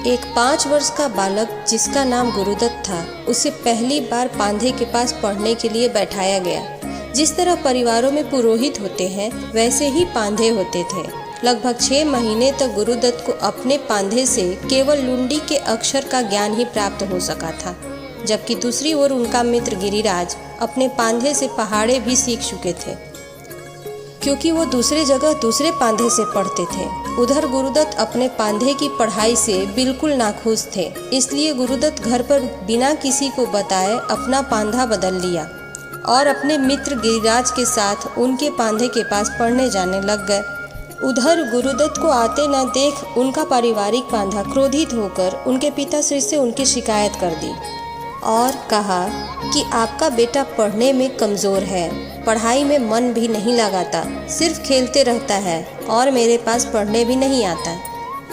एक 5 वर्ष का बालक जिसका नाम गुरुदत्त था, उसे पहली बार पांधे के पास पढ़ने के लिए बैठाया गया। जिस तरह परिवारों में पुरोहित होते हैं, वैसे ही पांधे होते थे। लगभग 6 महीने तक गुरुदत्त को अपने पांधे से केवल लुंडी के अक्षर का ज्ञान ही प्राप्त हो सका था, जबकि दूसरी ओर उनका मित्र गिरिराज अपने पांधे से पहाड़े भी सीख चुके थे, क्योंकि वो दूसरे जगह दूसरे पांधे से पढ़ते थे। उधर गुरुदत्त अपने पांधे की पढ़ाई से बिल्कुल नाखुश थे, इसलिए गुरुदत्त घर पर बिना किसी को बताए अपना पांधा बदल लिया और अपने मित्र गिरिराज के साथ उनके पांधे के पास पढ़ने जाने लग गए। उधर गुरुदत्त को आते न देख उनका पारिवारिक पांधा क्रोधित होकर उनके पिताश्री से उनकी शिकायत कर दी और कहा कि आपका बेटा पढ़ने में कमज़ोर है, पढ़ाई में मन भी नहीं लगाता, सिर्फ खेलते रहता है और मेरे पास पढ़ने भी नहीं आता।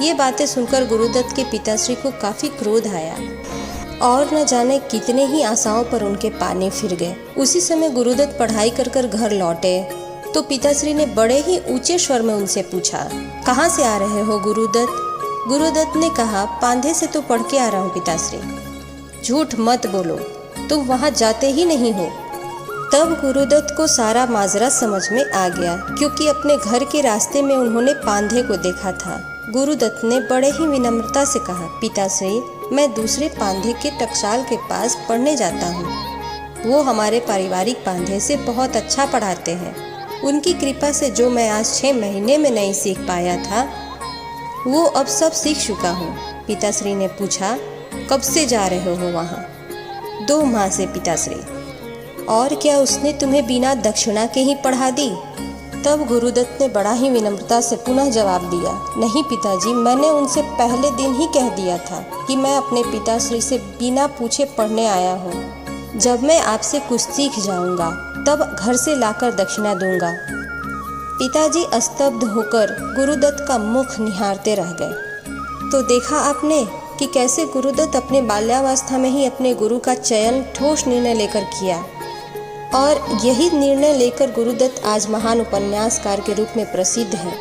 ये बातें सुनकर गुरुदत्त के पिताश्री को काफ़ी क्रोध आया और न जाने कितने ही आशाओं पर उनके पानी फिर गए। उसी समय गुरुदत्त पढ़ाई कर घर लौटे तो पिताश्री ने बड़े ही ऊंचे स्वर में उनसे पूछा, कहाँ से आ रहे हो गुरुदत्त? गुरुदत्त ने कहा, पांधे से तो पढ़ के आ रहा हूँ पिताश्री। झूठ मत बोलो, तुम वहाँ जाते ही नहीं हो। तब गुरुदत्त को सारा माजरा समझ में आ गया, क्योंकि अपने घर के रास्ते में उन्होंने पांधे को देखा था। गुरुदत्त ने बड़े ही विनम्रता से कहा, पिताश्री, मैं दूसरे पांधे के टकसाल के पास पढ़ने जाता हूँ। वो हमारे पारिवारिक पांधे से बहुत अच्छा पढ़ाते हैं। उनकी कृपा से जो मैं आज 6 महीने में नहीं सीख पाया था, वो अब सब सीख चुका हूँ। पिताश्री ने पूछा, कब से जा रहे हो वहाँ? 2 माह से पिताश्री। और क्या उसने तुम्हें बिना दक्षिणा के ही पढ़ा दी? तब गुरुदत्त ने बड़ा ही विनम्रता से पुनः जवाब दिया, नहीं पिताजी, मैंने उनसे पहले दिन ही कह दिया था कि मैं अपने पिताश्री से बिना पूछे पढ़ने आया हूँ। जब मैं आपसे कुछ सीख जाऊँगा तब घर से लाकर दक्षिणा दूंगा। पिताजी स्तब्ध होकर गुरुदत्त का मुख निहारते रह गए। तो देखा आपने कि कैसे गुरुदत्त अपने बाल्यावस्था में ही अपने गुरु का चयन ठोस निर्णय लेकर किया, और यही निर्णय लेकर गुरुदत्त आज महान उपन्यासकार के रूप में प्रसिद्ध है।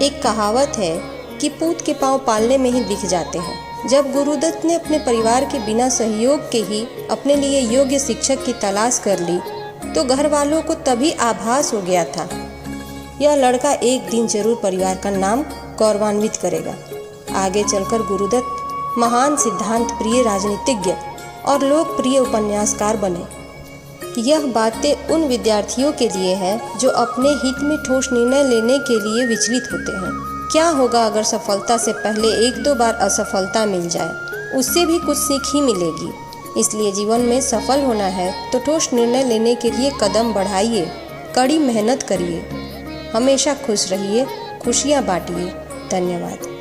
एक कहावत है कि पूत के पांव पालने में ही दिख जाते हैं। जब गुरुदत्त ने अपने परिवार के बिना सहयोग के ही अपने लिए योग्य शिक्षक की तलाश कर ली, तो घर वालों को तभी आभास हो गया था, यह लड़का एक दिन जरूर परिवार का नाम गौरवान्वित करेगा। आगे चलकर गुरुदत्त महान सिद्धांत प्रिय राजनीतिज्ञ और लोकप्रिय उपन्यासकार बने। यह बातें उन विद्यार्थियों के लिए है जो अपने हित में ठोस निर्णय लेने के लिए विचलित होते हैं। क्या होगा अगर सफलता से पहले 1-2 बार असफलता मिल जाए? उससे भी कुछ सीख ही मिलेगी। इसलिए जीवन में सफल होना है तो ठोस निर्णय लेने के लिए कदम बढ़ाइए, कड़ी मेहनत करिए, हमेशा खुश रहिए, खुशियाँ बांटिए। धन्यवाद।